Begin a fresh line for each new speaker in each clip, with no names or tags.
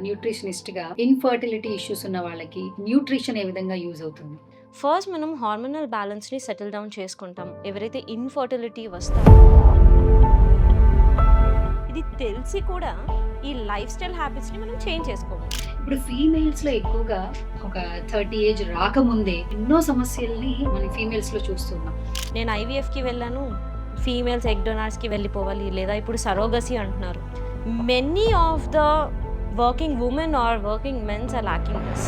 న్యూట్రిషనిస్ట్‌గా infertility issues ఉన్న వాళ్ళకి nutrition ఏ విధంగా యూజ్ అవుతుంది?
ఫస్ట్ మనం హార్మోనల్ బ్యాలెన్స్‌ని సెటిల్ డౌన్ చేసుకుంటాం. ఎవరైతే ఇన్‌ఫర్టిలిటీ వస్తారో ఇది తెలిసి కూడా ఈ లైఫ్ స్టైల్ హ్యాబిట్స్‌ని మనం చేంజ్ చేసుకోము.
ఇప్పుడు ఫీమేల్స్‌లో ఎక్కువగా ఒక 30 ఏజ్ రాకముందే ఎన్నో సమస్యల్ని మనం ఫీమేల్స్‌లో చూస్తున్నాం.
నేను ఐవీఎఫ్‌కి వెళ్ళాను. ఫీమేల్స్ ఎగ్ డొనార్స్‌కి వెళ్ళిపోవాలి. లేదా ఇప్పుడు సరోగసీ అంటున్నారు. Many of the working women or working mens are lacking this.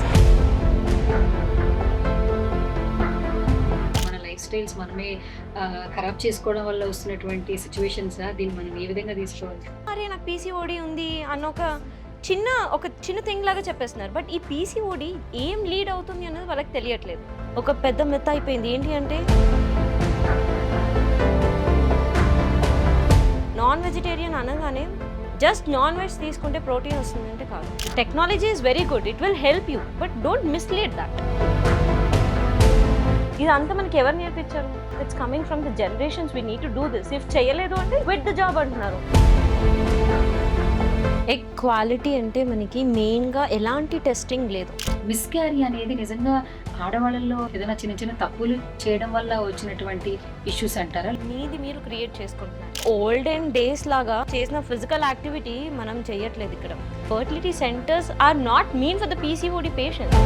మన లైఫ్ స్టైల్స్ మనమే ఖరాబ్ చేసుకోవడం వల్ల వస్తున్నటువంటి సిట్యుయేషన్సా? దీన్ని మనం ఏ విధంగా తీసుకోవాలి?
అరే నాకు పీసీఓడీ ఉంది అన్న ఒక చిన్న థింగ్ లాగా చెప్పేస్తున్నారు. బట్ ఈ పీసీఓడీ ఏం లీడ్ అవుతుంది అన్నది వాళ్ళకి తెలియట్లేదు. ఒక పెద్ద మెత్త అయిపోయింది. ఏంటి అంటే నాన్ వెజిటేరియన్ అనగానే జస్ట్ నాన్ వెజ్ తీసుకుంటే ప్రోటీన్ వస్తుందంటే కాదు. Technology is very good, it will help you, but don't mislead that. ఇదంతా మనకి ఎవరు నేర్పించారు? It's coming from the generations. We need to do this. If చేయలేదు అంటే క్విట్ ద జాబ్ అంటున్నారు. ఎగ్ క్వాలిటీ అంటే మనకి మెయిన్గా ఎలాంటి టెస్టింగ్ లేదు.
మిస్‌క్యారీ అనేది నిజంగా ఆడవాళ్ళలో ఏదైనా చిన్న చిన్న తప్పులు చేయడం వల్ల వచ్చినటువంటి ఇష్యూస్ అంటారా?
మీది మీరు క్రియేట్ చేసుకుంటున్నారు. ఓల్డెన్ డేస్ లాగా చేసిన ఫిజికల్ యాక్టివిటీ మనం చేయట్లేదు ఇక్కడ. Fertility centres are not mean for the PCOD patients.